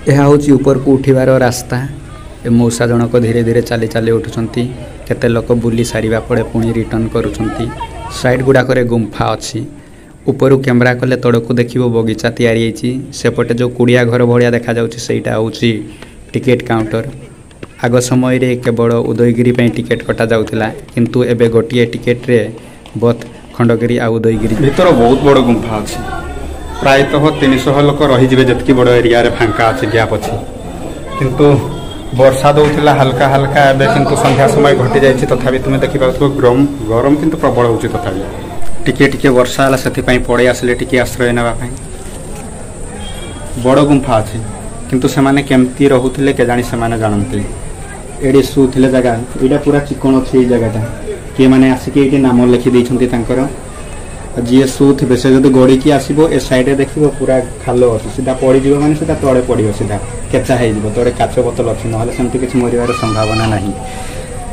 यह हूँ ऊपर को उठिबार रास्ता। ए मौसा जनक धीरे धीरे चली चली उठुंट केते लोक बुली सारिबा पड़े पुणी रिटर्न करुछंती। साइड गुड़ाक गुंफा अच्छी ऊपर कैमेरा कले तड़क देखिबो बगीचा तैयारी होईची। सेपटे जो कुड़िया घर भलिया देखा जाउची सेटा होउची टिकेट काउंटर। आग समय रे केवल उदयगिरी पे टिकेट कटा जाउथिला किंतु एबे गोटिए टिकेट रे बथ खंडगिरी आ उदयगिरी भीतर बहुत बड़ गुंफा अच्छी। प्रायतः 300 लोक रहीजे जतकी बड़ एरिया रे फांका अच्छी गैप अच्छी किंतु वर्षा दौला हल्का हल्का एवं किंतु संध्या समय घटी जाए तथापि तुम्हें देखी पाओ गरम गरम किंतु प्रबल हो तथापि टिके टिके वर्षा है से पड़े आसिले टिके आश्रय नापी बड़ गुंफा अच्छी किंतु से माने केमती रोते केजाणी से जानते ये शुले जगह यहाँ पूरा चिकन अच्छे जगह किए मैंने आसिक ये नाम लिखी देते जी शुवे से जो गड़ी की आसो ए सैड्रे देख पूरा खाल अच्छी सीधा पड़ जा मैंने सीधा तले पड़ो सीधा केचा हो तले काच बोतल अच्छी ना सेमती किसी मरवार संभावना ना।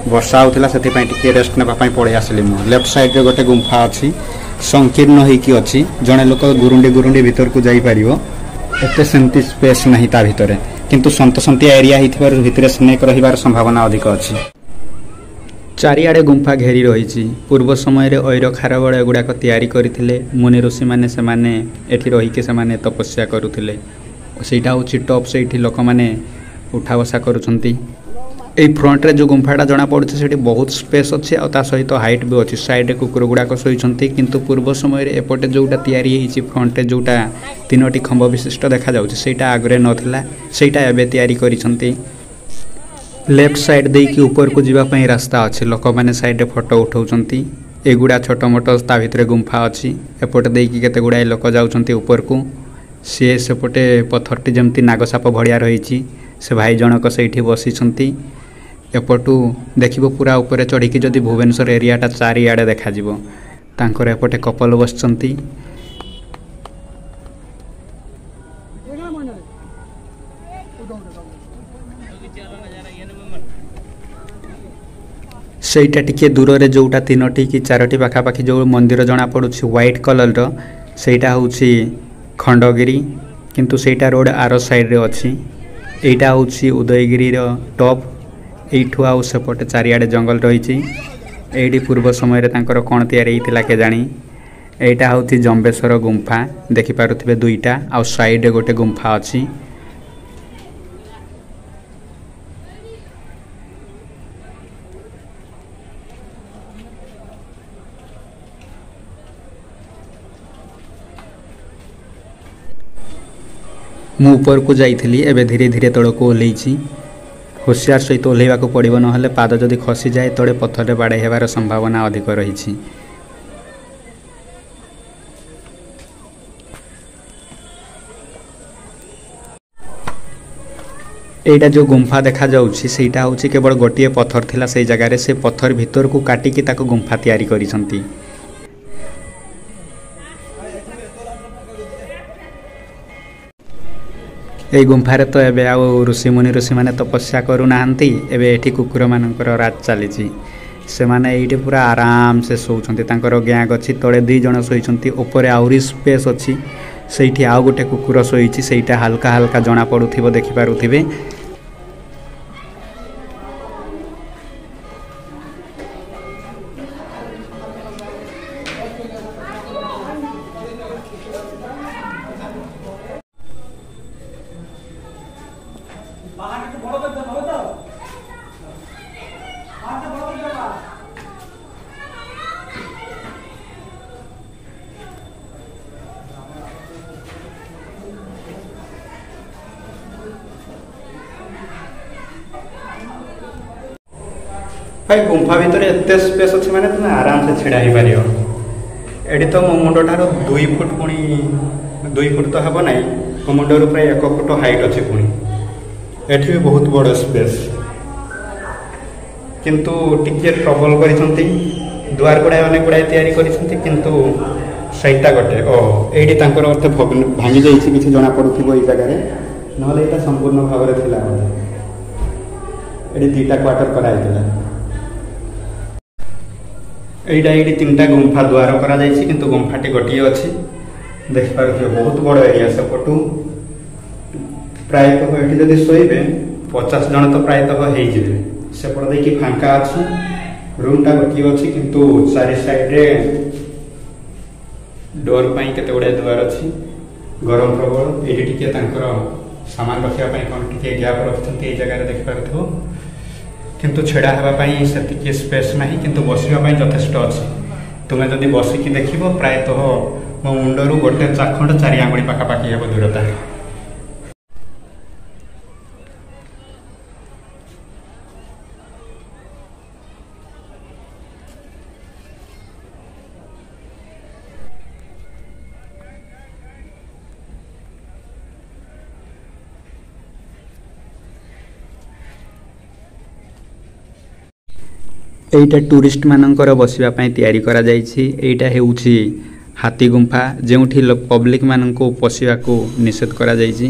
वर्षा होता से रेस्ट नापी पड़े आसली मुझे लेफ्ट साइड गोटे गुंफा अच्छी संकीर्ण होती जड़े लोक गुरुंडी गुरुंडी भीतर को जापर एत सेमती स्पेस ना ता भितर किंतु सन्तसंतिया एरिया भितर स्नेक रही संभावना अधिक अच्छी। चारिआडे गुंफा घेरी रही। पूर्व समय रे ऐर खारबल एगुड़ाक तैयारी करथिले मुनि ऋषि माने से माने एठी रही के से माने तपस्या करुथिले। सेटा होची टॉप से एठी लोक माने उठा बसा करूछंती। ए फ्रंट रे जो गुंफाटा जना पड़ुछ सेठी बहुत स्पेस अछि आ ता सहित हाइट भी अछि। साइड रे कुकुर गुड़ाक सोइछंती किंतु पूर्व समय रे एपटे जोटा तैयारी हेछि फ्रंट रे जोटा 3टी खंभ विशिष्ट देखा जाउछि सेटा आगरे नथिला सेटा एबे तैयारी करिसंती। लेफ्ट साइड दे कि ऊपर को जीवाई रास्ता अच्छे लोक मैंने साइड रे फोटो उठाउछंती। एगुड़ा छोट मोट ता भितर गुंफा अच्छी एपटे दे कि केते गुड़ाए लोक जाउछंती ऊपर को सी सेपटे पत्थरटी जमती नागसाप भड़िया रही से भाई जनक से बसीछंती। एपटू देखिबो पूरा ऊपर चढ़ी कि जदि भुवनेश्वर एरियाटा चारिआडे देखा जिवो तांकर एपटे कपल बसचंती। सेटा टिके दूर रे जोटा 3टी कि 4टी पाखापाखि जो मंदिर जना पड़ुछि व्हाइट कलर रो सेटा होछि खंडगिरी किंतु सेटा रोड आर साइड रे अछि। एटा होछि उदयगिरी रो टॉप एठु आउ सेपटे चारिआडे जंगल रही। एडी पूर्व समय रे तांकर कोन तैयारी हितला के जानी। एटा होछि जंबेश्वर गुंफा देखि पारुथिबे दुईटा आउ साइड रे गोटे गुंफा अछि। मु ऊपर को जाइली एवं धीरे धीरे तल को ओह्लैछि। होशियार सहित ओह्लैवा को पड़ो ना पाद जदि खसी जाए तले पत्थर बाड़े हेबार संभावना अधिक रही। एटा जो गुंफा देखा जाउछि सेटा होछि केवल गोटिए पत्थर थिला से जगह रे से पत्थर भीतर को काटिकी ताको गुंफा तैयारी करिसंती। ए गुंफार तो एबे आ ऋषि मुनि ऋषि माने तपस्या करू नाहंती एबे एठी कुकुर मानकर राज चलीची से माने एठी पूरा आराम से सोउछंती। तांकर गैंग अछि तळे 2 जण सोइछंती ऊपर आउरी स्पेस अछि सेठी आ गोटे कुकुर सोइची सेटा हल्का हल्का जणा पडुथिबो देखि पारुथिबे। भाई गुंफा भितर एत स्पेस अच्छे मैंने तुम आराम से छिड़ा पार। ये तो मो मुंड ठार 2 फुट पुणी 2 फुट तो हम ना मो मुंडर प्राय 1 फुट हाइट अच्छे पुणी एठी भी बहुत बड़ स्पेस किंतु टिके ट्रबल कर दुआर गुड़ाए अनेक गुड़ाए तैयारी किंतु सहीटा गोटे ये भांगी जाइए किसी जना पड़ुव ये जगह ना यहाँ संपूर्ण भाव में थिला ये 2टा क्वार्टर कराइला। एटा ये 3टा गुंफा द्वार करा जाइछि किंतु गुंफाटी गोटे अच्छी देखिपार बहुत बड़ एरिया सेपटू प्रायतः ये जब शोबे 50 जन तो प्रायतः होइजिबे सेपट देखिए फांका अच्छी रूमटा गोटे अच्छी किंतु चारि साइड्रे डोर पाई केते गुडे द्वार अच्छी गरम प्रबल ये टिके सामान रखापी कौन टे गैप रखते ये जगह देखिपो किंतु छेड़ा हाँपाई से स्पेस ना किंतु बसवाई यथेष्ट अच्छी तुम्हें जदि बसिकी देख प्रायतः मो मुंडरू गोटे चाखंड 4 आंगुड़ी पाखापाखि हे दूरता। एटा टूरिस्ट मानकर बसवाई तैयारी करा जायछि। एटा हेउछि हाथी गुंफा जेउठी पब्लिक मानक पशिया को निषेध करा जायछि।